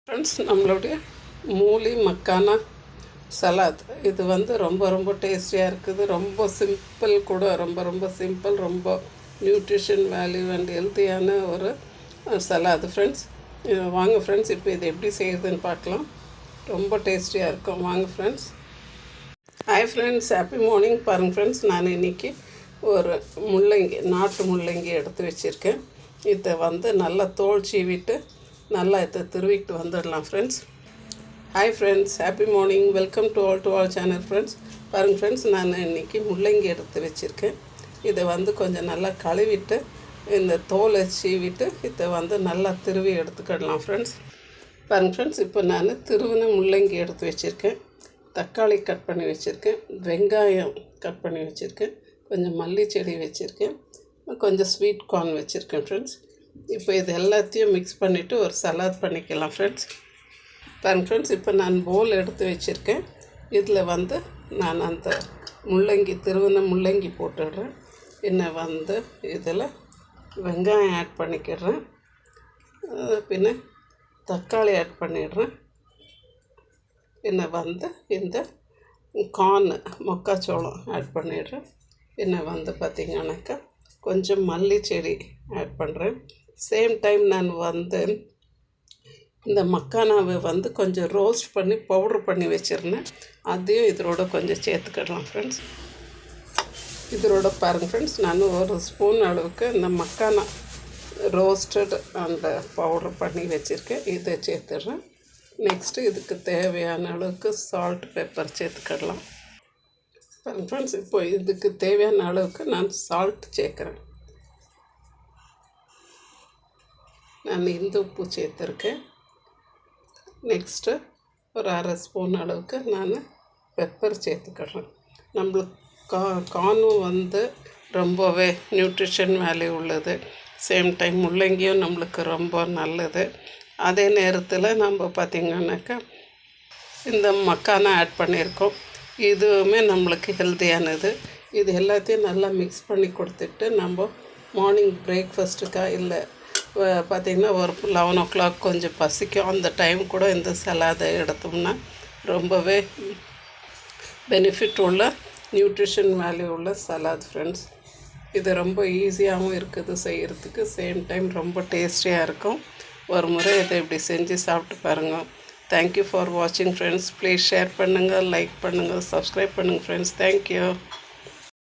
Friends, நம்மளுடைய மூலி மக்கானா சலாத் இது ரொம்ப டேஸ்டியாக இருக்குது. ரொம்ப சிம்பிள் கூட, ரொம்ப சிம்பிள், ரொம்ப நியூட்ரிஷன் வேல்யூ அண்ட் ஹெல்த்தியான ஒரு சலாது ஃப்ரெண்ட்ஸ். வாங்க ஃப்ரெண்ட்ஸ், இப்போ இது எப்படி செய்யுதுன்னு பார்க்கலாம். ரொம்ப டேஸ்டியாக இருக்கும். வாங்க friends. Hi friends, happy morning. பாருங்கள் ஃப்ரெண்ட்ஸ், நான் இன்றைக்கி ஒரு முள்ளங்கி, நாட்டு முள்ளங்கி எடுத்து வச்சுருக்கேன். இதை நல்லா தோல் சீவிட்டு நல்லா இதை திருவிட்டு வந்துடலாம் friends. Hi friends, happy morning. Welcome to all channel friends. பாருங்கள் ஃப்ரெண்ட்ஸ், நான் இன்றைக்கி முள்ளங்கி எடுத்து வச்சுருக்கேன். இதை கொஞ்சம் நல்லா கழுவிட்டு இந்த தோலை சீவிட்டு இதை நல்லா திருவி எடுத்துக்கிடலாம் ஃப்ரெண்ட்ஸ். பாருங்கள் ஃப்ரெண்ட்ஸ், இப்போ நான் திருவின முள்ளங்கி எடுத்து வச்சுருக்கேன். தக்காளி கட் பண்ணி வச்சுருக்கேன். வெங்காயம் கட் பண்ணி வச்சுருக்கேன். கொஞ்சம் மல்லி செடி வச்சுருக்கேன். கொஞ்சம் ஸ்வீட் கார்ன் வச்சுருக்கேன் ஃப்ரெண்ட்ஸ். இப்போ இது எல்லாத்தையும் மிக்ஸ் பண்ணிவிட்டு ஒரு சலாட் பண்ணிக்கலாம் ஃப்ரெண்ட்ஸ். பாருங்கள் ஃப்ரெண்ட்ஸ், இப்போ நான் போல் எடுத்து வச்சுருக்கேன். இதில் நான் அந்த திருவின முள்ளங்கி போட்டுடுறேன். இன்னும் இதில் வெங்காயம் ஆட் பண்ணிக்கிடுறேன். பின்ன தக்காளி ஆட் பண்ணிடுறேன். இன்னும் இந்த கார்னு மக்காச்சோளம் ஆட் பண்ணிடுறேன். இன்னும் பார்த்திங்கனாக்கா கொஞ்சம் மல்லி செடி ஆட் பண்ணுறேன். சேம் டைம் நான் இந்த மக்கானாவை கொஞ்சம் ரோஸ்ட் பண்ணி பவுட்ரு பண்ணி வச்சுருந்தேன். அதையும் இதோட கொஞ்சம் சேர்த்துக்கிடலாம் ஃப்ரெண்ட்ஸ். இதோட பாருங்கள் ஃப்ரெண்ட்ஸ், நான் ஒரு ஸ்பூன் அளவுக்கு இந்த மக்கானா ரோஸ்டட் அந்த பவுட்ரு பண்ணி வச்சுருக்கேன். இதை சேர்த்துடுறேன். நெக்ஸ்ட்டு இதுக்கு தேவையான அளவுக்கு சால்ட், பெப்பர் சேர்த்துக்கிடலாம். பாருங்கள் ஃப்ரெண்ட்ஸ், இப்போ இதுக்கு தேவையான அளவுக்கு நான் சால்ட் சேர்க்குறேன். நான் இந்த உப்பு சேர்த்துருக்கேன். நெக்ஸ்ட்டு ஒரு அரை ஸ்பூன் அளவுக்கு நான் பெப்பர் சேர்த்துக்கிறேன். நம்மளுக்கு கார்னும் ரொம்பவே நியூட்ரிஷன் வேல்யூ உள்ளது. சேம் டைம் முள்ளங்கியும் நம்மளுக்கு ரொம்ப நல்லது. அதே நேரத்தில் நம்ம பார்த்திங்கனாக்கா இந்த மக்கானா ஆட் பண்ணியிருக்கோம். இதுவுமே நம்மளுக்கு ஹெல்த்தியானது. இது எல்லாத்தையும் நல்லா மிக்ஸ் பண்ணி கொடுத்துட்டு நம்ம மார்னிங் பிரேக்ஃபாஸ்ட்டுக்காக இல்லை பார்த்திங்கன்னா ஒரு 11 o'clock கொஞ்சம் பசிக்கும். அந்த டைம் கூட இந்த சலாதை எடுத்தோம்னா ரொம்பவே பெனிஃபிட் உள்ள நியூட்ரிஷன் வேல்யூ உள்ள சலாத் ஃப்ரெண்ட்ஸ். இது ரொம்ப ஈஸியாகவும் இருக்குது செய்கிறதுக்கு. சேம் டைம் ரொம்ப டேஸ்டியாக இருக்கும். ஒரு முறை இதை இப்படி செஞ்சு சாப்பிட்டு பாருங்கள். தேங்க்யூ ஃபார் வாட்சிங் ஃப்ரெண்ட்ஸ். ப்ளீஸ் ஷேர் பண்ணுங்கள், லைக் பண்ணுங்கள், சப்ஸ்கிரைப் பண்ணுங்கள் ஃப்ரெண்ட்ஸ். தேங்க்யூ.